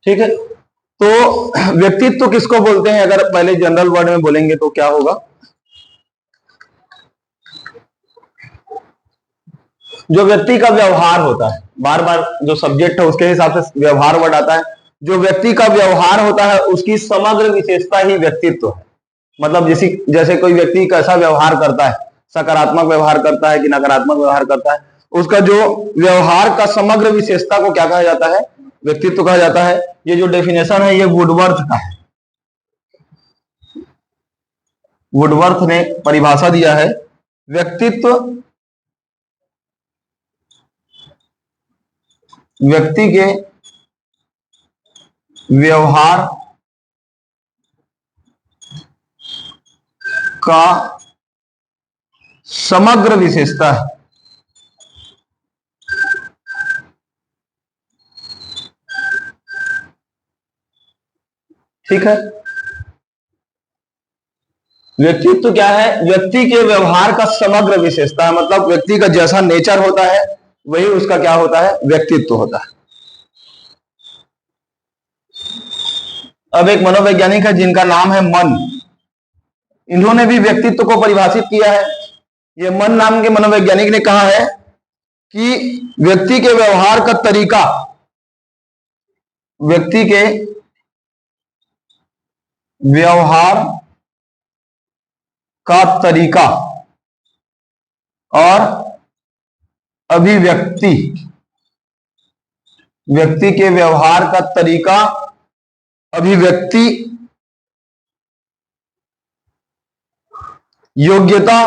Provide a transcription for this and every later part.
ठीक है, तो व्यक्तित्व किसको बोलते हैं? अगर पहले जनरल वर्ड में बोलेंगे तो क्या होगा? जो व्यक्ति का व्यवहार होता है, बार बार जो सब्जेक्ट है उसके हिसाब से व्यवहार वर्ड आता है। जो व्यक्ति का व्यवहार होता है उसकी समग्र विशेषता ही व्यक्तित्व है। मतलब जैसे कोई व्यक्ति कैसा व्यवहार करता है, सकारात्मक व्यवहार करता है कि नकारात्मक व्यवहार करता है, उसका जो व्यवहार का समग्र विशेषता को क्या कहा जाता है? व्यक्तित्व कहा जाता है। ये जो डेफिनेशन है ये वुडवर्थ का है। वुडवर्थ ने परिभाषा दिया है, व्यक्तित्व व्यक्ति के व्यवहार का समग्र विशेषता है। ठीक है, व्यक्तित्व क्या है? व्यक्ति के व्यवहार का समग्र विशेषता है। मतलब व्यक्ति का जैसा नेचर होता है वही उसका क्या होता है? व्यक्तित्व होता है। अब एक मनोवैज्ञानिक है जिनका नाम है मन, इन्होंने भी व्यक्तित्व को परिभाषित किया है। ये मन नाम के मनोवैज्ञानिक ने कहा है कि व्यक्ति के व्यवहार का तरीका, व्यक्ति के व्यवहार का तरीका और अभिव्यक्ति, व्यक्ति के व्यवहार का तरीका, अभिव्यक्ति, योग्यता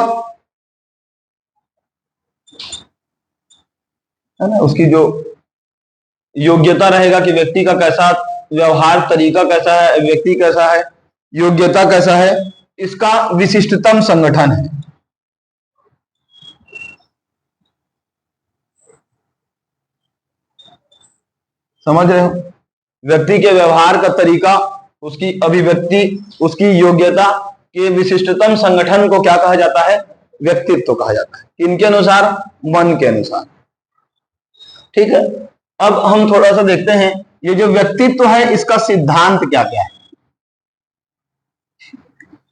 है ना, उसकी जो योग्यता रहेगा कि व्यक्ति का कैसा व्यवहार तरीका कैसा है, व्यक्ति कैसा है, योग्यता कैसा है, इसका विशिष्टतम संगठन है। समझ रहे हो? व्यक्ति के व्यवहार का तरीका, उसकी अभिव्यक्ति, उसकी योग्यता के विशिष्टतम संगठन को क्या कहा जाता है? व्यक्तित्व कहा जाता है। किनके अनुसार? मन के अनुसार। ठीक है, अब हम थोड़ा सा देखते हैं ये जो व्यक्तित्व है इसका सिद्धांत क्या क्या है।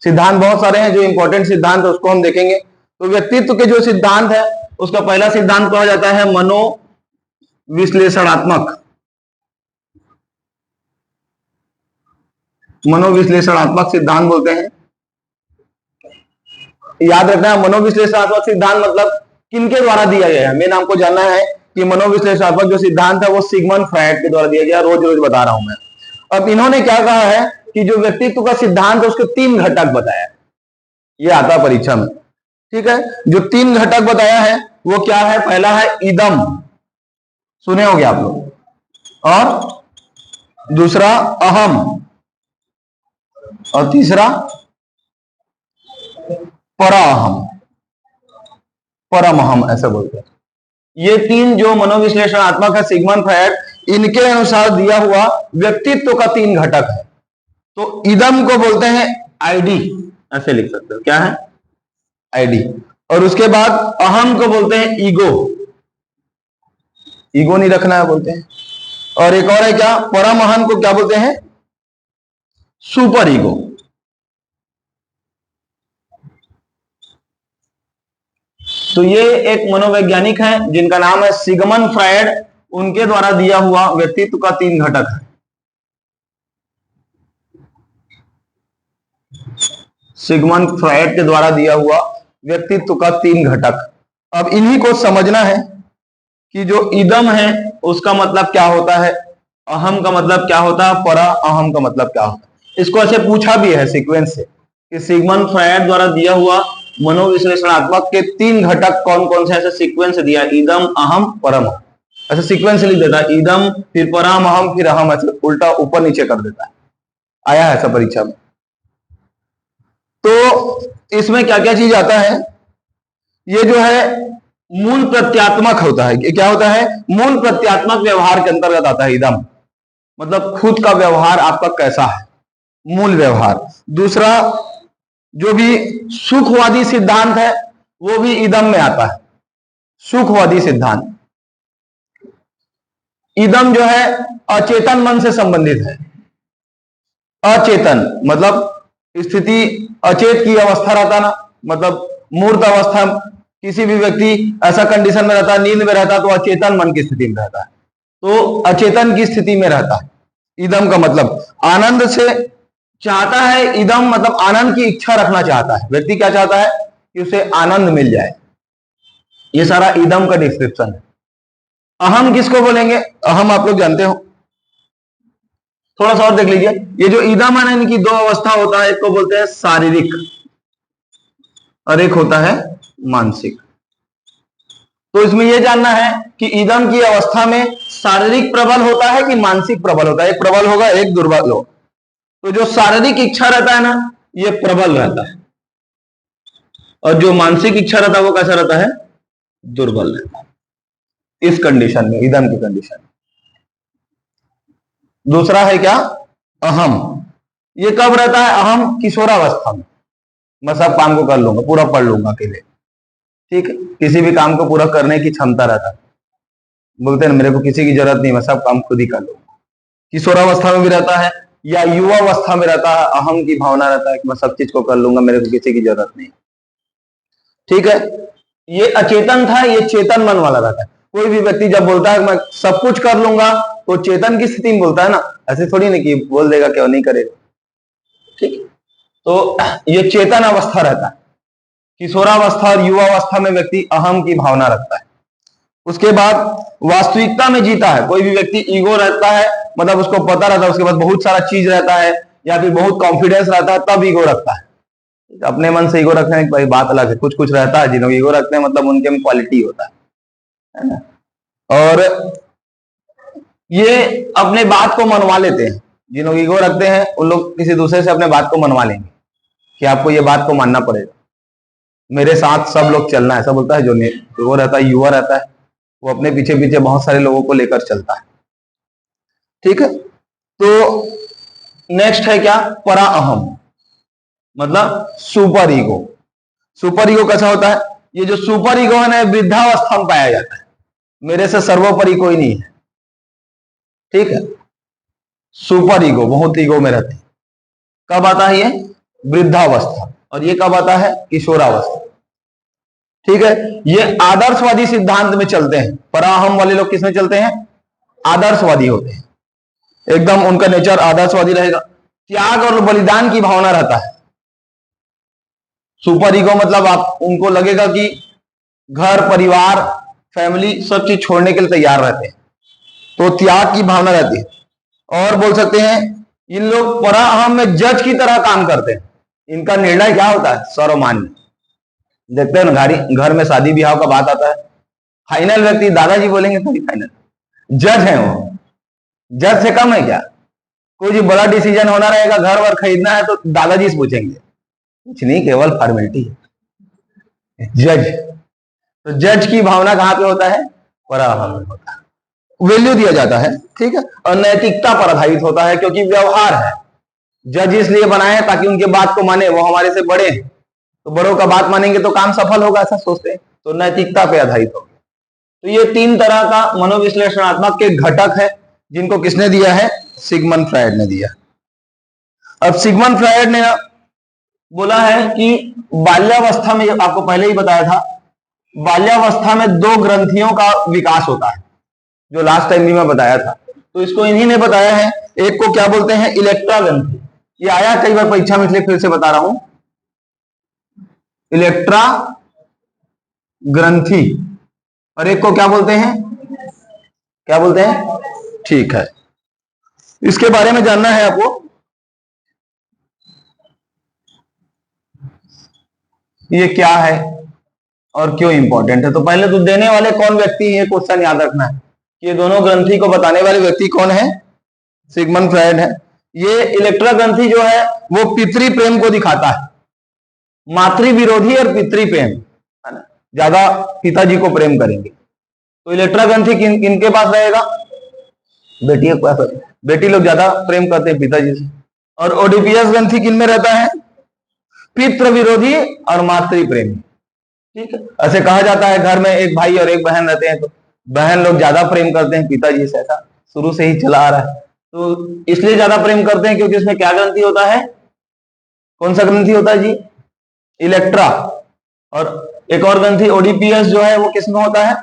सिद्धांत बहुत सारे हैं, जो इंपॉर्टेंट सिद्धांत है उसको हम देखेंगे। तो व्यक्तित्व के जो सिद्धांत है उसका पहला सिद्धांत कहा जाता है मनोविश्लेषणात्मक। मनोविश्लेषणात्मक सिद्धांत बोलते हैं। याद रखना है, मनोविश्लेषणात्मक सिद्धांत मतलब किनके द्वारा दिया गया है। मेन आपको जानना है कि मनोविश्लेषणात्मक जो सिद्धांत है वो सिगमंड फ्रायड के द्वारा दिया गया। रोज रोज बता रहा हूं मैं। अब इन्होंने क्या कहा है कि जो व्यक्तित्व का सिद्धांत है उसके 3 घटक बताया। ये आता है परीक्षा में। ठीक है, जो 3 घटक बताया है वो क्या है? पहला है इदम, सुने होंगे आप लोग, और दूसरा अहम, और तीसरा पराहम, परमहम ऐसे बोलते हैं। ये 3 जो मनोविश्लेषणात्मक है सिगमंड फ्रायड, इनके अनुसार दिया हुआ व्यक्तित्व का 3 घटक है। तो इदम को बोलते हैं आईडी, ऐसे लिख सकते हो, क्या है? आईडी। और उसके बाद अहम को बोलते हैं ईगो, ईगो नहीं रखना है बोलते हैं। और एक और है क्या? परमहम को क्या बोलते हैं? Super ego. तो ये एक मनोवैज्ञानिक है जिनका नाम है सिगमंड फ्रायड, उनके द्वारा दिया हुआ व्यक्तित्व का 3 घटक है। सिगमंड फ्रायड के द्वारा दिया हुआ व्यक्तित्व का 3 घटक। अब इन्हीं को समझना है कि जो इदम है उसका मतलब क्या होता है, अहम का मतलब क्या होता है, परा अहम का मतलब क्या होता है। इसको ऐसे पूछा भी है सीक्वेंस से कि सिगमंड फ्रायड द्वारा दिया हुआ मनोविश्लेषणात्मक के 3 घटक कौन कौन से, ऐसे सीक्वेंस दिया, इदम अहम परम, ऐसे सीक्वेंस लिख देता है, इदम फिर परम अहम फिर अहम, ऐसे उल्टा ऊपर नीचे कर देता है। आया है ऐसा परीक्षा में। तो इसमें क्या क्या चीज आता है? ये जो है मूल प्रत्यात्मक होता है। क्या होता है? मूल प्रत्यात्मक व्यवहार के अंतर्गत आता है इदम। मतलब खुद का व्यवहार आपका कैसा है, मूल व्यवहार। दूसरा, जो भी सुखवादी सिद्धांत है वो भी इदम में आता है, सुखवादी सिद्धांत। इदम जो है अचेतन मन से संबंधित है। अचेतन मतलब स्थिति, अचेत की अवस्था रहता ना, मतलब मूर्त अवस्था। किसी भी व्यक्ति ऐसा कंडीशन में रहता है, नींद में रहता है, तो अचेतन मन की स्थिति में रहता है, तो अचेतन की स्थिति में रहता है। इदम का मतलब आनंद से चाहता है, इदम मतलब आनंद की इच्छा रखना चाहता है। व्यक्ति क्या चाहता है कि उसे आनंद मिल जाए। ये सारा इदम का डिस्क्रिप्शन है। अहम किसको बोलेंगे? अहम आप लोग जानते हो, थोड़ा सा और देख लीजिए। ये जो इदम है इनकी दो अवस्था होता है, एक को बोलते हैं शारीरिक और एक होता है मानसिक। तो इसमें यह जानना है कि इदम की अवस्था में शारीरिक प्रबल होता है कि मानसिक प्रबल होता है। एक प्रबल होगा, एक दुर्बल होगा। तो जो शारीरिक इच्छा रहता है ना, ये प्रबल रहता है, और जो मानसिक इच्छा रहता है वो कैसा रहता है? दुर्बल रहता है। इस कंडीशन में, इदम की कंडीशन में। दूसरा है क्या? अहम। ये कब रहता है? अहम किशोरावस्था में। मैं सब काम को कर लूंगा, पूरा पढ़ लूंगा अकेले, ठीक है। किसी भी काम को पूरा करने की क्षमता रहता है, बोलते हैं मेरे को किसी की जरूरत नहीं, मैं सब काम खुद ही कर लूंगा। किशोरावस्था में भी रहता है या युवावस्था में रहता है, अहम की भावना रहता है कि मैं सब चीज को कर लूंगा, मेरे को किसी की जरूरत नहीं, ठीक है। ये अचेतन था, ये चेतन मन वाला रहता है। कोई भी व्यक्ति जब बोलता है मैं सब कुछ कर लूंगा, तो चेतन की स्थिति में बोलता है ना, ऐसे थोड़ी नहीं कि बोल देगा क्या नहीं करेगा, ठीक। तो ये चेतन अवस्था रहता है। किशोरावस्था और युवावस्था में व्यक्ति अहम की भावना रखता है। उसके बाद वास्तविकता में जीता है। कोई भी व्यक्ति ईगो रहता है, मतलब उसको पता रहता है, उसके बाद बहुत सारा चीज रहता है या फिर बहुत कॉन्फिडेंस रहता है, तब ईगो रखता है। अपने मन से ईगो रखने की बात अलग है। कुछ कुछ रहता है जिन्होंने ईगो रखते हैं, मतलब उनके में क्वालिटी होता है ना। और ये अपने बात को मनवा लेते हैं। जिन्होंने ईगो रखते हैं उन लोग किसी दूसरे से अपने बात को मनवा लेंगे कि आपको ये बात को मानना पड़ेगा, मेरे साथ सब लोग चलना है। ऐसा बोलता है। जो वो रहता है, युवा रहता है, वो अपने पीछे पीछे बहुत सारे लोगों को लेकर चलता है, ठीक है। तो नेक्स्ट है क्या? परा अहम, मतलब सुपर ईगो। सुपर ईगो कैसा होता है? ये जो सुपर ईगो है ना, वृद्धावस्था में पाया जाता है। मेरे से सर्वोपरि कोई नहीं है, ठीक है। सुपर ईगो, बहुत ईगो में रहते हैं। कब आता है ये? वृद्धावस्था। और ये कब आता है? किशोरावस्था, ठीक है। ये आदर्शवादी सिद्धांत में चलते हैं। पराहम वाले लोग किसमें चलते हैं? आदर्शवादी होते हैं, एकदम उनका नेचर आदर्शवादी रहेगा। त्याग और बलिदान की भावना रहता है। सुपर ईगो मतलब आप उनको लगेगा कि घर परिवार फैमिली सब चीज छोड़ने के लिए तैयार रहते हैं, तो त्याग की भावना रहती है। और बोल सकते हैं इन लोग पराहम में जज की तरह काम करते हैं। इनका निर्णय क्या होता है? सर्वमान्य। देखते हैं ना, घर में शादी ब्याह का बात आता है, फाइनल व्यक्ति दादाजी बोलेंगे तभी फाइनल। जज है वो, जज से कम है क्या? कोई भी बड़ा डिसीजन होना रहेगा, घर वर खरीदना है, तो दादाजी से पूछेंगे, कुछ नहीं, केवल फॉर्मेलिटी है। जज, तो जज की भावना कहां पे होता है? पराहम में होता है। वैल्यू दिया जाता है, ठीक है। और नैतिकता पर आधारित होता है, क्योंकि व्यवहार है। जज इसलिए बनाए हैं ताकि उनके बात को माने, वो हमारे से बड़े हैं, तो बड़ों का बात मानेंगे तो काम सफल होगा, ऐसा सोचते हैं। तो नैतिकता पे आधारित होगा। तो ये तीन तरह का मनोविश्लेषणात्मक के घटक है, जिनको किसने दिया है? सिगमंड फ्रायड ने दिया। अब सिगमंड फ्रायड ने बोला है कि बाल्यावस्था में, आपको पहले ही बताया था, बाल्यावस्था में दो ग्रंथियों का विकास होता है, जो लास्ट टाइम भी मैं बताया था। तो इसको इन्हीं ने बताया है। एक को क्या बोलते हैं? इलेक्ट्रा ग्रंथि। ये आया कई बार परीक्षा में, इसलिए फिर से बता रहा हूं। इलेक्ट्रा ग्रंथि। और एक को क्या बोलते हैं? क्या बोलते हैं? ठीक है, इसके बारे में जानना है आपको। ये क्या है और क्यों इंपॉर्टेंट है? तो पहले तो देने वाले कौन व्यक्ति है, क्वेश्चन याद रखना है कि ये दोनों ग्रंथि को बताने वाले व्यक्ति कौन है? सिगमंड फ्रायड है। ये इलेक्ट्रा ग्रंथि जो है वो पितृ प्रेम को दिखाता है। मातृ विरोधी और पितृ प्रेम, है ना, ज्यादा पिताजी को प्रेम करेंगे। तो इलेक्ट्रा ग्रंथि किनके पास रहेगा? बेटी के पास। बेटी लोग ज्यादा प्रेम करते हैं पिताजी से। और ओडिपियस ग्रंथि किन में रहता है? पितृ विरोधी और मातृ प्रेमी, ठीक है। ऐसे कहा जाता है घर में एक भाई और एक बहन रहते हैं, तो बहन लोग ज्यादा प्रेम करते हैं पिताजी से, ऐसा शुरू से ही चला आ रहा है। तो इसलिए ज्यादा प्रेम करते हैं क्योंकि इसमें क्या ग्रंथि होता है, कौन सा ग्रंथि होता है जी, इलेक्ट्रा। और एक और ग्रंथि ओडीपीएस जो है वो किसमें होता है,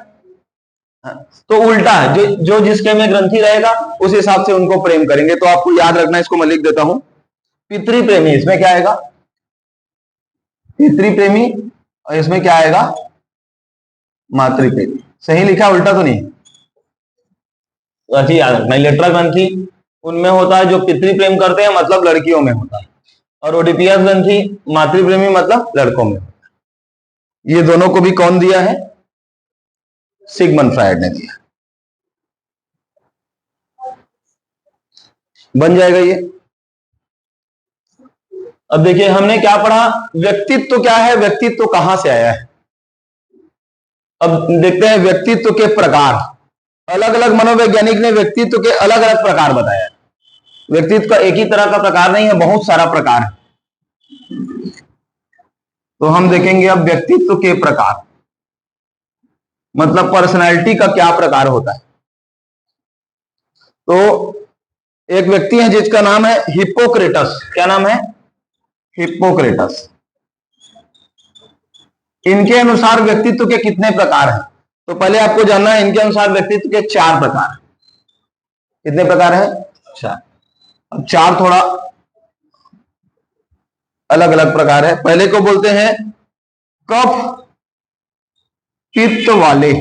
तो उल्टा है, जो जिसके में ग्रंथि रहेगा उस हिसाब से उनको प्रेम करेंगे। तो आपको याद रखना, इसको मैं लिख देता हूं, पितृप्रेमी, इसमें क्या आएगा, पितृप्रेमी, और इसमें क्या आएगा, मातृप्रेमी। सही लिखा, उल्टा तो नहीं। याद रखना, इलेक्ट्रा ग्रंथि उनमें होता है जो पितृप्रेम करते हैं, मतलब लड़कियों में होता है, और ओडीपीएस ग्रंथि मातृप्रेमी मतलब लड़कों में होता है। ये दोनों को भी कौन दिया है, सिगमंड फ्रायड ने दिया। बन जाएगा ये। अब देखिए हमने क्या पढ़ा, व्यक्तित्व क्या है, व्यक्तित्व कहां से आया है। अब देखते हैं व्यक्तित्व के प्रकार। अलग अलग मनोवैज्ञानिक ने व्यक्तित्व के अलग अलग प्रकार बताया। व्यक्तित्व का एक ही तरह का प्रकार नहीं है, बहुत सारा प्रकार है। तो हम देखेंगे अब व्यक्तित्व के प्रकार, मतलब पर्सनालिटी का क्या प्रकार होता है। तो एक व्यक्ति है जिसका नाम है हिप्पोक्रेटस। क्या नाम है, हिप्पोक्रेटस। इनके अनुसार व्यक्तित्व के कितने प्रकार हैं, तो पहले आपको जानना है इनके अनुसार व्यक्तित्व के 4 प्रकार। कितने प्रकार है, 4। अब 4 थोड़ा अलग अलग प्रकार है। पहले को बोलते हैं कफ पित्त वाले,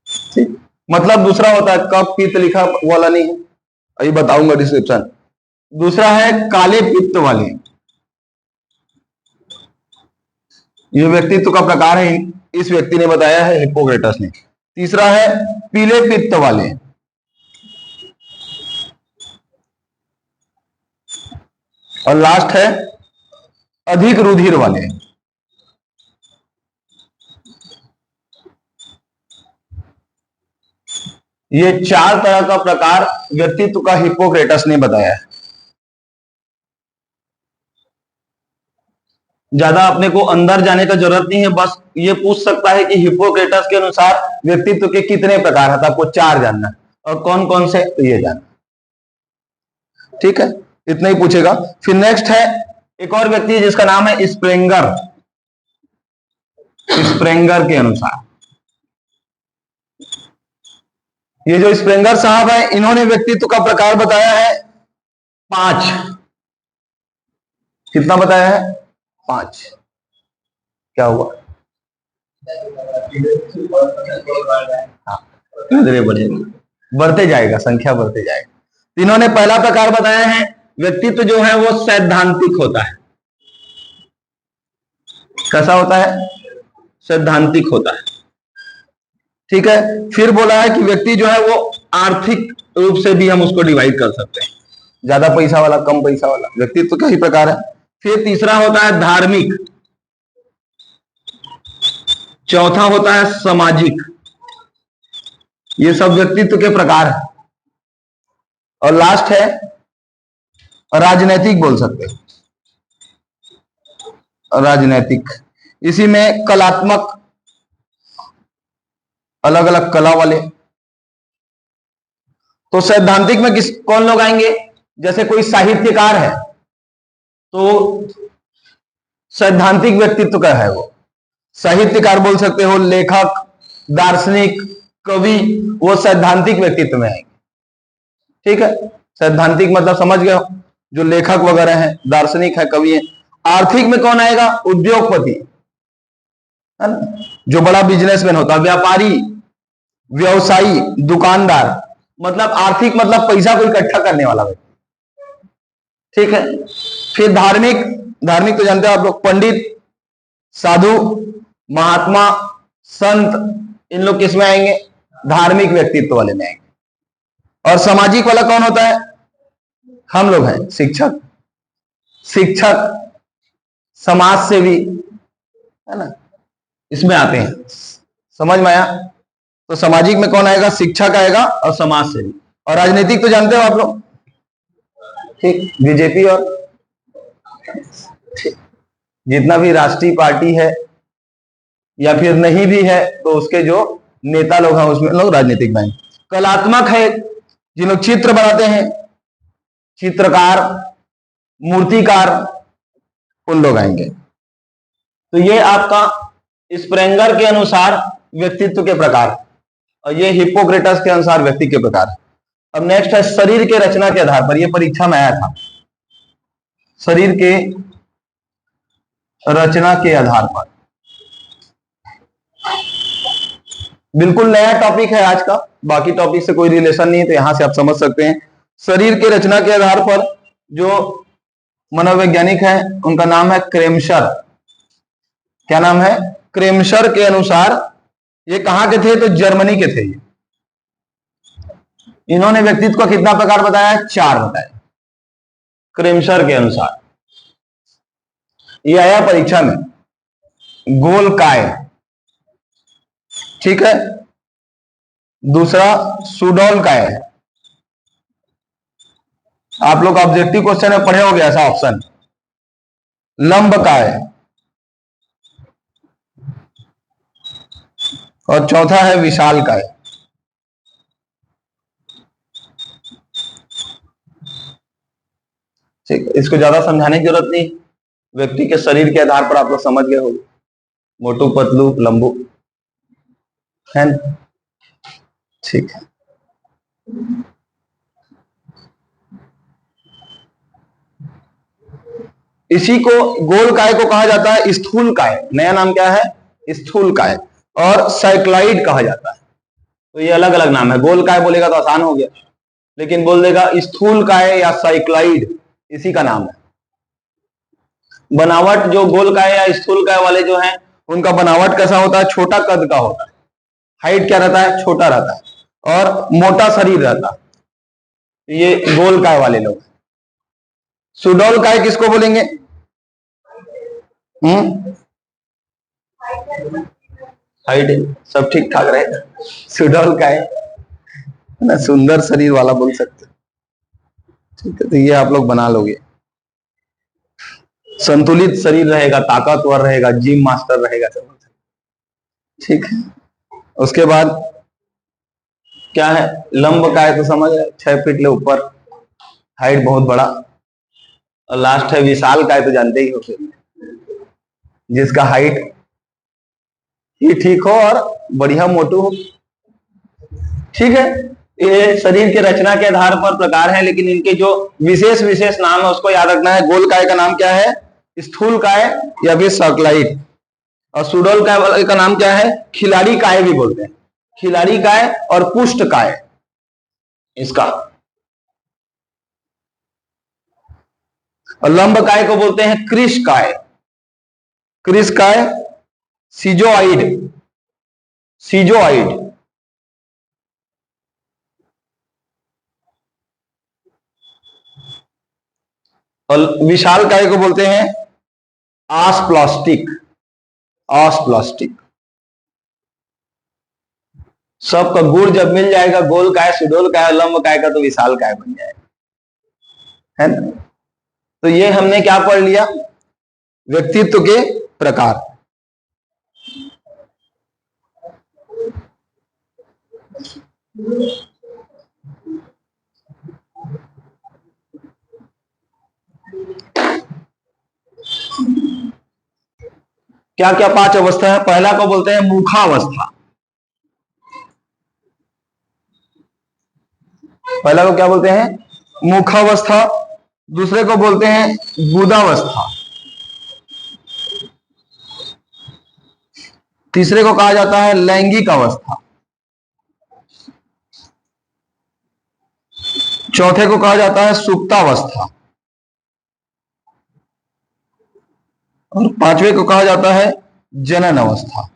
ठीक, मतलब दूसरा होता है, कफ पित्त लिखा वाला नहीं है, अभी बताऊंगा डिस्क्रिप्शन। दूसरा है काले पित्त वाले, ये व्यक्तित्व का प्रकार है, इस व्यक्ति ने बताया है, हिप्पोक्रेटस ने। तीसरा है पीले पित्त वाले, और लास्ट है अधिक रुधिर वाले। ये 4 तरह का प्रकार व्यक्तित्व का हिप्पोक्रेटस ने बताया है। ज्यादा अपने को अंदर जाने का जरूरत नहीं है, बस ये पूछ सकता है कि हिप्पोक्रेटस के अनुसार व्यक्तित्व के कितने प्रकार है, तो आपको 4 जानना है, और कौन कौन से, तो ये जानना, ठीक है, इतना ही पूछेगा। फिर नेक्स्ट है एक और व्यक्ति है जिसका नाम है स्प्रेंगर। स्प्रेंगर के अनुसार, ये जो स्प्रेंगर साहब है, इन्होंने व्यक्तित्व का प्रकार बताया है 5। कितना बताया है, 5। क्या हुआ, धीरे बढ़ेगा, बढ़ते जाएगा, संख्या बढ़ते जाएगा। इन्होंने पहला प्रकार बताया है, व्यक्तित्व जो है वो सैद्धांतिक होता है। कैसा होता है, सैद्धांतिक होता है, ठीक है। फिर बोला है कि व्यक्ति जो है वो आर्थिक रूप से भी हम उसको डिवाइड कर सकते हैं, ज्यादा पैसा वाला, कम पैसा वाला, व्यक्तित्व का ही प्रकार है। फिर तीसरा होता है धार्मिक, चौथा होता है सामाजिक। ये सब व्यक्तित्व के प्रकार है। और लास्ट है राजनैतिक, बोल सकते हैं राजनैतिक। इसी में कलात्मक, अलग अलग कला वाले। तो सैद्धांतिक में कौन लोग आएंगे, जैसे कोई साहित्यकार है तो सैद्धांतिक व्यक्तित्व का है वो, साहित्यकार बोल सकते हो, लेखक, दार्शनिक, कवि, वो सैद्धांतिक व्यक्तित्व में आएंगे, ठीक है। सैद्धांतिक मतलब समझ गए, जो लेखक वगैरह हैं, दार्शनिक है, कवि है। आर्थिक में कौन आएगा, उद्योगपति, है ना, जो बड़ा बिजनेसमैन होता है, व्यापारी, व्यवसायी, दुकानदार, मतलब आर्थिक मतलब पैसा को इकट्ठा करने वाला व्यक्ति, ठीक है। फिर धार्मिक, धार्मिक तो जानते हो आप लोग, पंडित, साधु, महात्मा, संत, इन लोग किसमें आएंगे, धार्मिक व्यक्तित्व वाले में आएंगे। और सामाजिक वाला कौन होता है, हम लोग हैं, शिक्षक, शिक्षक, समाज सेवी, है ना, इसमें आते हैं। समझ में आया। तो सामाजिक में कौन आएगा, शिक्षक आएगा और समाज सेवी। और राजनीतिक तो जानते हो आप लोग, ठीक, बीजेपी, और जितना भी राष्ट्रीय पार्टी है या फिर नहीं भी है तो उसके जो नेता लोग हैं उसमें लोग राजनीतिक में। कलात्मक है, जिन लोग चित्र बनाते हैं, चित्रकार, मूर्तिकार, उन लोग आएंगे। तो ये आपका स्प्रेंगर के अनुसार व्यक्तित्व के प्रकार, और ये हिप्पोक्रेटस के अनुसार व्यक्ति के प्रकार। अब नेक्स्ट है शरीर के रचना के आधार पर, ये परीक्षा में आया था, शरीर के रचना के आधार पर। बिल्कुल नया टॉपिक है आज का, बाकी टॉपिक से कोई रिलेशन नहीं है, तो यहां से आप समझ सकते हैं। शरीर के रचना के आधार पर जो मनोवैज्ञानिक है उनका नाम है क्रेमशर। क्या नाम है? क्रेमशर के अनुसार ये कहां के थे? तो जर्मनी के थे। इन्होंने व्यक्तित्व का कितना प्रकार बताया? 4 बताया क्रेमशर के अनुसार। ये आया परीक्षा में, गोलकाय, ठीक है। दूसरा सुडोलकाय, आप लोग ऑब्जेक्टिव क्वेश्चन में पढ़े होंगे ऐसा ऑप्शन। लंबकाय, और चौथा है विशालकाय। ठीक, इसको ज्यादा समझाने की जरूरत नहीं, व्यक्ति के शरीर के आधार पर आप लोग समझ गए होंगे, मोटू, पतलू, लंबू, है ना? ठीक है। इसी को गोलकाय को कहा जाता है स्थूलकाय, नया नाम क्या है? स्थूलकाय, और साइक्लॉइड कहा जाता है। तो ये अलग अलग नाम है, गोलकाय बोलेगा तो आसान हो गया, लेकिन बोल देगा स्थूलकाय या साइक्लॉइड, इसी का नाम है। बनावट जो गोलकाय या स्थूलकाय वाले जो हैं उनका बनावट कैसा होता है? छोटा कद का होता है, हाइट क्या रहता है? छोटा रहता है, और मोटा शरीर रहता है। ये गोलकाय वाले लोग। सुडोलकाय किसको बोलेंगे? हाइट सब ठीक ठाक रहेगा। सुडोलकाय ना, सुंदर शरीर वाला बोल सकते, ठीक है। तो ये आप लोग बना लोगे, संतुलित शरीर रहेगा, ताकतवर रहेगा, जिम मास्टर रहेगा, सब ठीक है। उसके बाद क्या है? लंबकाय तो समझ 6 फीट ले ऊपर, हाइट बहुत बड़ा। और लास्ट है विशालकाय, तो जानते ही हो फिर, जिसका हाइट ही ठीक हो और बढ़िया मोटू हो, ठीक है। ये शरीर के रचना के आधार पर प्रकार है, लेकिन इनके जो विशेष विशेष नाम है उसको याद रखना है। गोलकाय का नाम क्या है? स्थूलकाय या फिर साइक्लॉइड। और सुडोलकाय वाले का नाम क्या है? खिलाड़ी काय भी बोलते हैं, खिलाड़ी काय और पुष्टकाय इसका। और लंबकाय को बोलते हैं क्रिशकाय, क्रिशकाय, सीजोआइड, सीजोआइड। और विशालकाय को बोलते हैं आस्प्लास्टिक, आस्प्लास्टिक। सबका गुण जब मिल जाएगा, गोलकाय, सुडोलकाय, लंबकाय का, तो विशालकाय बन जाएगा, है ना? तो ये हमने क्या पढ़ लिया? व्यक्तित्व के प्रकार। क्या क्या 5 अवस्था है? पहला को बोलते हैं मुखावस्था। पहला को क्या बोलते हैं? मुखावस्था। दूसरे को बोलते हैं गुदावस्था। तीसरे को कहा जाता है लैंगिक अवस्था। चौथे को कहा जाता है सुप्तावस्था। और 5वें को कहा जाता है जनन अवस्था।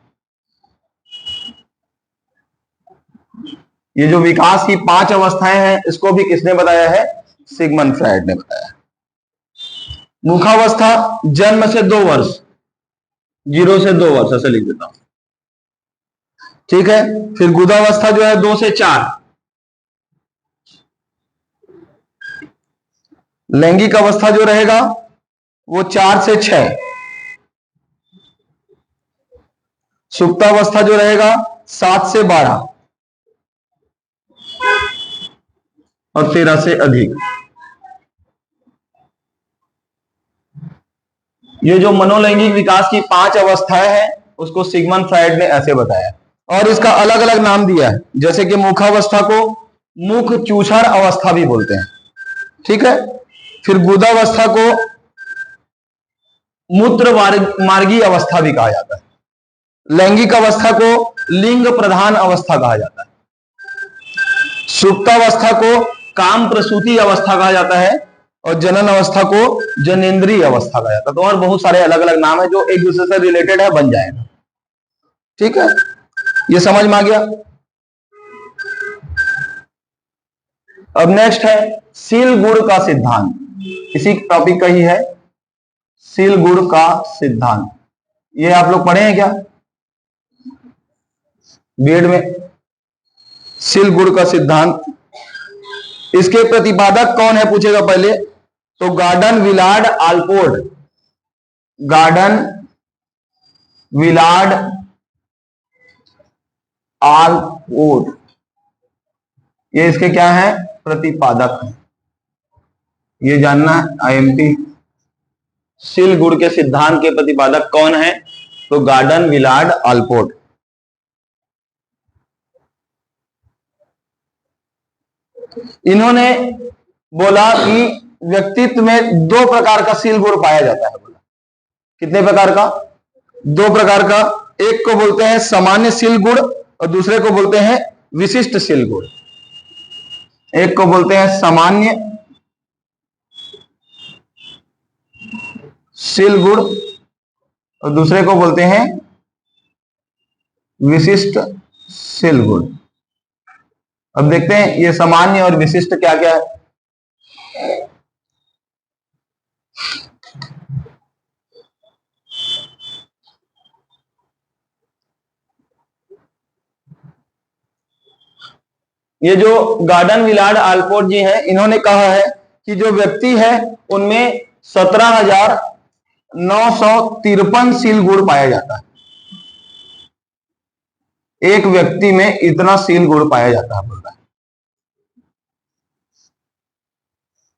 ये जो विकास की 5 अवस्थाएं हैं, इसको भी किसने बताया है? सिगमंड फ्रायड ने बताया। मुखावस्था जन्म से 2 वर्ष, 0 से 2 वर्ष, ऐसे लिख देता हूं, ठीक है। फिर गुदावस्था जो है 2 से 4। लैंगिक अवस्था जो रहेगा वो 4 से 6। सुप्तावस्था जो रहेगा 7 से 12। और 13 से अधिक। ये जो मनोलैंगिक विकास की 5 अवस्थाएं हैं उसको सिगमंड फ्रायड ने ऐसे बताया और इसका अलग अलग नाम दिया है, जैसे कि मुखावस्था को मुख चूछड़ अवस्था भी बोलते हैं, ठीक है। फिर गुदावस्था को मूत्र मार्गी अवस्था भी कहा जाता है। लैंगिक अवस्था को लिंग प्रधान अवस्था कहा जाता है। सुप्तावस्था को काम प्रसूति अवस्था कहा जाता है और जनन अवस्था को जनेंद्रीय अवस्था कहा जाता है। तो और बहुत सारे अलग अलग नाम है जो एक दूसरे से रिलेटेड है, बन जाएगा, ठीक है। ये समझ में आ गया। अब नेक्स्ट है सील गुण का सिद्धांत, इसी टॉपिक का ही है सील गुण का सिद्धांत। ये आप लोग पढ़े हैं क्या बीएड में? सील गुण का सिद्धांत, इसके प्रतिपादक कौन है पूछेगा पहले तो Gordon Willard Allport. Gordon Willard Allport ये इसके क्या है? प्रतिपादक है। ये जानना है आईएमपी। सील गुण के सिद्धांत के प्रतिपादक कौन है? तो गॉर्डन विलार्ड आलपोर्ट। इन्होंने बोला कि व्यक्तित्व में 2 प्रकार का सील गुण पाया जाता है। बोला कितने प्रकार का? 2 प्रकार का। एक को बोलते हैं सामान्य सील गुण और दूसरे को बोलते हैं विशिष्ट सील गुण। एक को बोलते हैं सामान्य सील गुण और दूसरे को बोलते हैं विशिष्ट सील गुण। अब देखते हैं ये सामान्य और विशिष्ट क्या क्या है। ये जो गॉर्डन विलार्ड आलपोर्ट जी हैं, इन्होंने कहा है कि जो व्यक्ति है उनमें 17,953 सील गुण पाया जाता है। एक व्यक्ति में इतना सील गुण पाया जाता है बोलता है।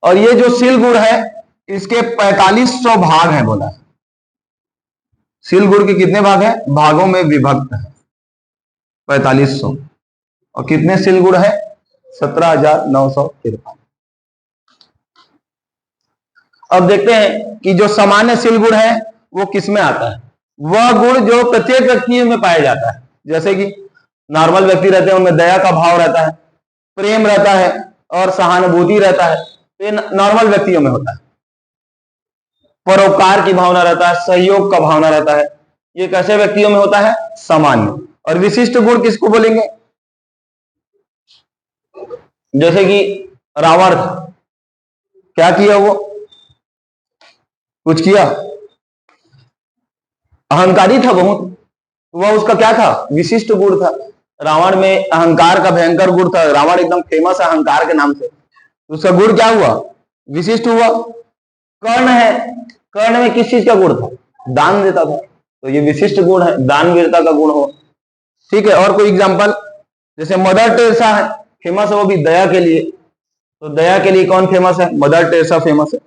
और ये जो सील गुण है इसके 4500 भाग हैं बोला है। सील गुण के कितने भाग हैं? भागों में विभक्त है 4500। और कितने सील गुण है? 17,953। अब देखते हैं कि जो सामान्य सील गुण है वो किसमें आता है। वह गुण जो प्रत्येक व्यक्ति में पाया जाता है, जैसे कि नॉर्मल व्यक्ति रहते हैं उनमें दया का भाव रहता है, प्रेम रहता है और सहानुभूति रहता है, ये नॉर्मल व्यक्तियों में होता है। परोपकार की भावना रहता है, सहयोग का भावना रहता है, ये कैसे व्यक्तियों में होता है? सामान्य। और विशिष्ट गुण किसको बोलेंगे? जैसे कि रावण क्या किया? वो कुछ किया, अहंकारी था बहुत, वह उसका क्या था? विशिष्ट गुण था। रावण में अहंकार का भयंकर गुण था। रावण एकदम फेमस है अहंकार के नाम से। उसका गुण क्या हुआ? विशिष्ट हुआ। कर्ण है, कर्ण में किस चीज का गुण था? दान देता था, तो ये विशिष्ट गुण है, दानवीरता का गुण हो, ठीक है। और कोई एग्जांपल, जैसे मदर टेरेसा है, फेमस है वो भी दया के लिए। तो दया के लिए कौन फेमस है? मदर टेरेसा फेमस है।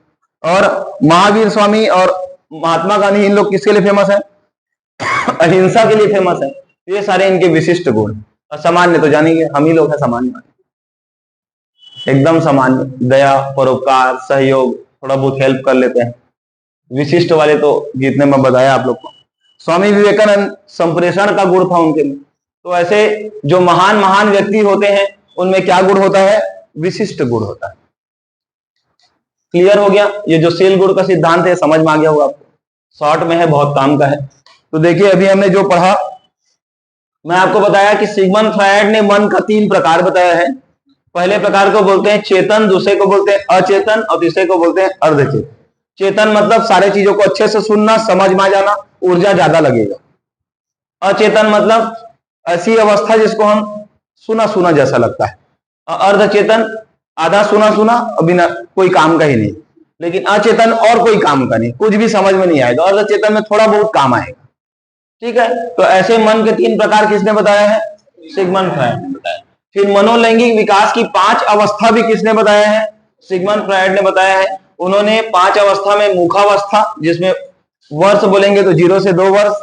और महावीर स्वामी और महात्मा गांधी, इन लोग किसके लिए फेमस है? अहिंसा के लिए फेमस है। ये सारे इनके विशिष्ट गुण। और सामान्य तो जानेंगे, हम ही लोग हैं सामान्य, एकदम सामान्य, दया, परोपकार, सहयोग, थोड़ा बहुत हेल्प कर लेते हैं। विशिष्ट वाले तो जितने मैं बताया आप लोग को। स्वामी विवेकानंद संप्रेषण का गुण था उनके में। तो ऐसे जो महान महान व्यक्ति होते हैं उनमें क्या गुण होता है? विशिष्ट गुण होता है। क्लियर हो गया? ये जो सील गुण का सिद्धांत है समझ में आ गया होगा आपको। शॉर्ट में है, बहुत काम का है। तो देखिए अभी हमने जो पढ़ा, मैं आपको बताया कि सिगमंड फ्रायड ने मन का 3 प्रकार बताया है। पहले प्रकार को बोलते हैं चेतन, दूसरे को बोलते हैं अचेतन और तीसरे को बोलते हैं अर्धचेतन। चेतन मतलब सारे चीजों को अच्छे से सुनना, समझ में आ जाना, ऊर्जा ज्यादा लगेगा। अचेतन मतलब ऐसी अवस्था जिसको हम सुना सुना जैसा लगता है। अर्धचेतन आधा सुना सुना और बिना कोई काम का ही नहीं। लेकिन अचेतन और कोई काम का नहीं, कुछ भी समझ में नहीं आएगा। अर्धचेतन में थोड़ा बहुत काम आएगा, ठीक है। तो ऐसे मन के 3 प्रकार किसने बताया है? सिगमंड फ्रायड ने बताया। फिर मनोलैंगिक विकास की 5 अवस्था भी किसने बताया है? सिगमंड फ्रायड ने बताया है। उन्होंने 5 अवस्था में मुखावस्था, जिसमें वर्ष बोलेंगे तो 0 से 2 वर्ष,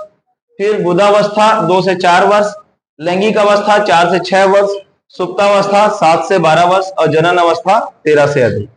फिर बुधावस्था 2 से 4 वर्ष, लैंगिक अवस्था 4 से 6 वर्ष, सुप्तावस्था 7 से 12 वर्ष और जनन अवस्था 13 से अधिक।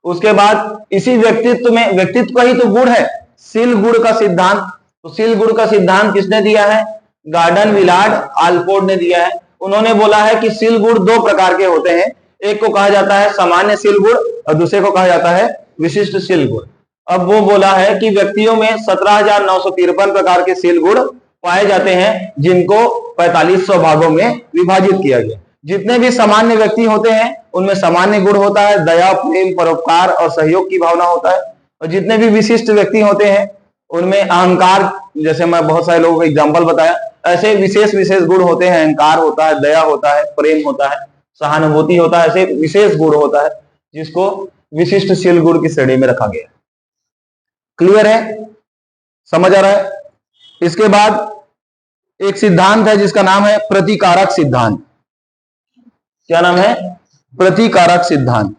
उसके बाद इसी व्यक्तित्व का ही तो गुण है शील गुण का सिद्धांत। तो शील गुण का सिद्धांत किसने दिया है? गार्डन विलार्ड आल्पोर्ट ने दिया है। उन्होंने बोला है कि शील गुण 2 प्रकार के होते हैं, एक को कहा जाता है सामान्य शील गुण और दूसरे को कहा जाता है विशिष्ट शील गुण। अब वो बोला है कि व्यक्तियों में 17,953 प्रकार के शील गुण पाए जाते हैं, जिनको 4500 भागों में विभाजित किया गया। जितने भी सामान्य व्यक्ति होते हैं उनमें सामान्य गुण होता है, दया, प्रेम, परोपकार और सहयोग की भावना होता है। और जितने भी विशिष्ट व्यक्ति होते हैं उनमें अहंकार, जैसे मैं बहुत सारे लोगों को एग्जाम्पल बताया, ऐसे विशेष विशेष गुण होते हैं। अहंकार होता है, दया होता है, प्रेम होता है, सहानुभूति होता है, ऐसे विशेष गुण होता है जिसको विशिष्ट शील गुण की श्रेणी में रखा गया। क्लियर है? समझ आ रहा है? इसके बाद एक सिद्धांत है जिसका नाम है प्रतिकारक सिद्धांत। क्या नाम है? प्रतिकारक सिद्धांत।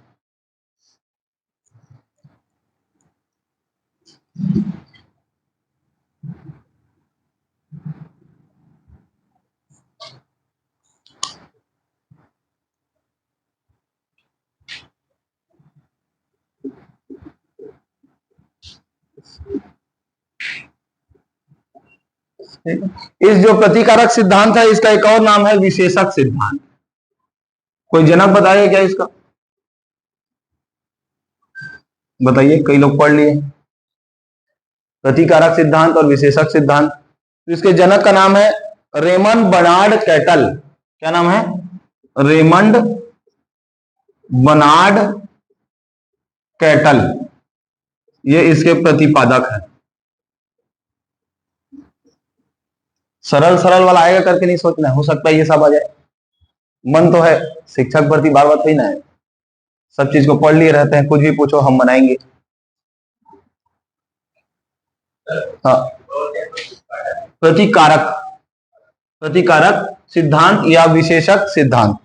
इस जो प्रतिकारक सिद्धांत है इसका एक और नाम है विशेषक सिद्धांत। कोई जनक बताइए क्या इसका? बताइए, कई लोग पढ़ लिए प्रतिकारक सिद्धांत और विशेषक सिद्धांत। तो इसके जनक का नाम है रेमंड बर्नार्ड कैटल। क्या नाम है? रेमंड बर्नार्ड कैटल, ये इसके प्रतिपादक है। सरल सरल वाला आएगा करके नहीं सोचना, हो सकता है ये सब आ जाए। मन तो है, शिक्षक भर्ती बार बार थोड़ी ना है, सब चीज को पढ़ लिए रहते हैं, कुछ भी पूछो हम बनाएंगे। हाँ, प्रतिकारक सिद्धांत या विशेषक सिद्धांत।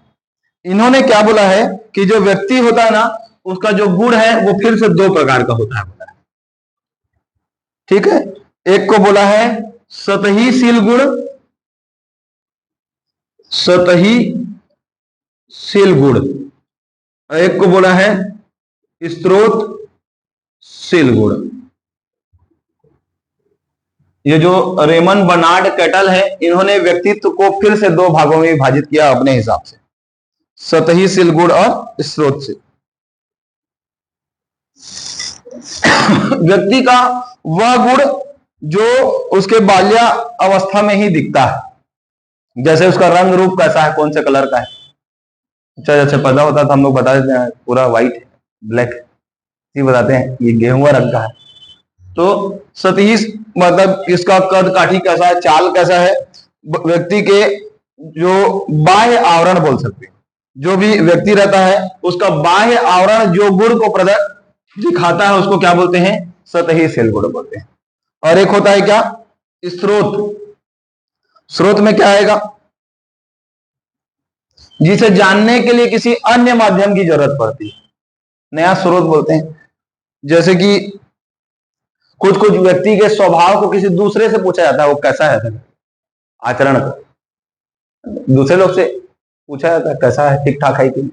इन्होंने क्या बोला है कि जो व्यक्ति होता है ना, उसका जो गुण है वो फिर से 2 प्रकार का होता है। ठीक है, एक को बोला है सतही शील गुण, सतही शील गुण, और एक को बोला है स्रोत शील गुण। ये जो रेमंड बर्नार्ड कैटल है, इन्होंने व्यक्तित्व को फिर से 2 भागों में विभाजित किया अपने हिसाब से, सतही शील गुण और स्रोत शील। व्यक्ति का वह गुण जो उसके बाल्य अवस्था में ही दिखता है, जैसे उसका रंग रूप कैसा है, कौन से कलर का है। जैसे पैदा होता है तो हम लोग बता देते हैं पूरा व्हाइट है, ब्लैक, ये बताते हैं ये गेहुआ रंग का है। तो सतही मतलब इसका कद काठी कैसा है, चाल कैसा है, व्यक्ति के जो बाह्य आवरण बोल सकते हैं, जो भी व्यक्ति रहता है उसका बाह्य आवरण जो गुण को दिखाता है उसको क्या बोलते हैं? सतही शील गुण बोलते हैं। और एक होता है क्या? स्रोत। स्रोत में क्या आएगा? जिसे जानने के लिए किसी अन्य माध्यम की जरूरत पड़ती है, नया स्रोत बोलते हैं। जैसे कि कुछ कुछ व्यक्ति के स्वभाव को किसी दूसरे से पूछा जाता है, वो कैसा है आचरण का, दूसरे लोग से पूछा जाता है कैसा है, ठीक ठाक है कि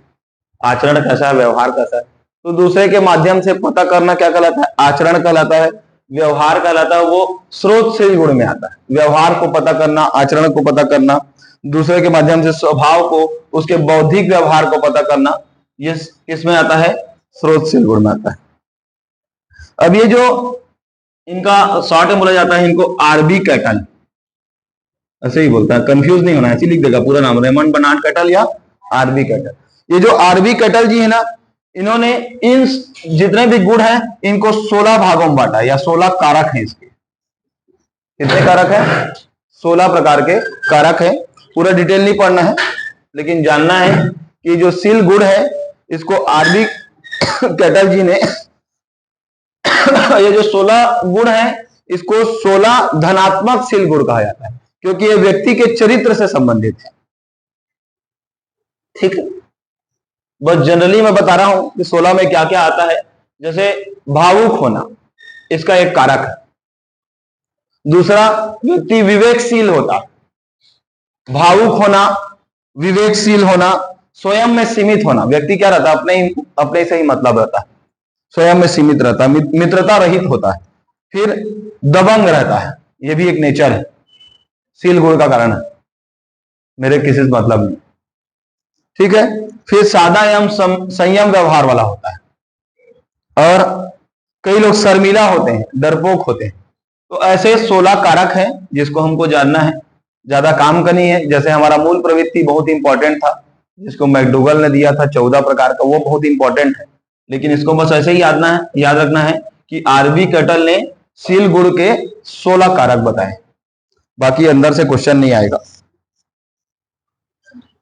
आचरण कैसा है, व्यवहार कैसा है। तो दूसरे के माध्यम से पता करना क्या कहलाता है? आचरण कहलाता है, व्यवहार कहलाता है। वो स्रोत शील गुण में आता है, व्यवहार को पता करना, आचरण को पता करना, दूसरे के माध्यम से स्वभाव को, उसके बौद्धिक व्यवहार को पता करना, ये किसमें आता है? स्रोत शील गुण में आता है। अब ये जो इनका शॉर्ट में बोला जाता है, इनको आरबी कैटल ऐसे ही बोलता है, कंफ्यूज नहीं होना है, ऐसे लिख देगा पूरा नाम, रेमंड बर्नार्ड कैटल या आरबी कैटल। ये जो आरबी कैटल जी है ना, इन्होंने इन जितने भी गुण हैं इनको 16 भागों में बांटा, या 16 कारक हैं इसके। कितने कारक हैं? 16 प्रकार के कारक हैं। पूरा डिटेल नहीं पढ़ना है, लेकिन जानना है कि जो शील गुण है इसको आरबी कैटल जी ने ये जो 16 गुण है इसको 16 धनात्मक शील गुण कहा जाता है, क्योंकि ये व्यक्ति के चरित्र से संबंधित है। ठीक है, बस जनरली मैं बता रहा हूं कि 16 में क्या क्या आता है। जैसे भावुक होना, इसका एक कारक है। दूसरा, व्यक्ति विवेकशील होता, भावुक होना, विवेकशील होना, स्वयं में सीमित होना। व्यक्ति क्या रहता है, अपने से ही मतलब रहता है, स्वयं में सीमित रहता है, मित्रता रहित होता है। फिर दबंग रहता है, यह भी एक नेचर है, शील गुण का कारण है, मेरे किसी से मतलब नहीं। ठीक है, फिर सादा एवं संयम व्यवहार वाला होता है। और कई लोग शर्मीला होते हैं, डरपोक होते हैं। तो ऐसे 16 कारक हैं जिसको हमको जानना है, ज्यादा काम का नहीं है। जैसे हमारा मूल प्रवृत्ति बहुत इंपॉर्टेंट था, जिसको मैकडूगल ने दिया था 14 प्रकार का, वो बहुत इंपॉर्टेंट है। लेकिन इसको बस ऐसे ही याद रखना है कि आरबी कटल ने शील गुण के 16 कारक बताए, बाकी अंदर से क्वेश्चन नहीं आएगा।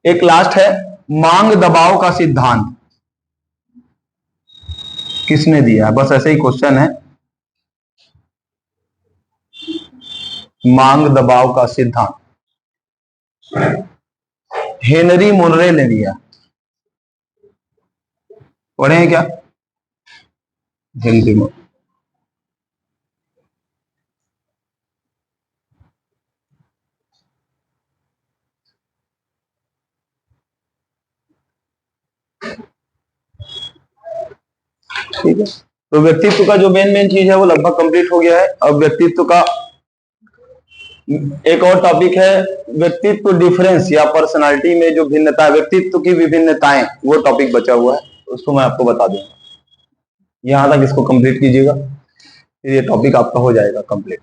एक लास्ट है मांग दबाव का सिद्धांत, किसने दिया है, बस ऐसे ही क्वेश्चन है। मांग दबाव का सिद्धांत हेनरी मुर्रे ने दिया, पढ़े हैं क्या? Henry Murray. ठीक है, तो व्यक्तित्व का जो मेन चीज है वो लगभग कंप्लीट हो गया है। अब व्यक्तित्व का एक और टॉपिक है, व्यक्तित्व डिफरेंस या पर्सनालिटी में जो भिन्नता, व्यक्तित्व की विभिन्नताएं, वो टॉपिक बचा हुआ है, उसको मैं आपको बता दूंगा। यहां तक इसको कंप्लीट कीजिएगा, फिर ये टॉपिक आपका हो जाएगा कंप्लीट।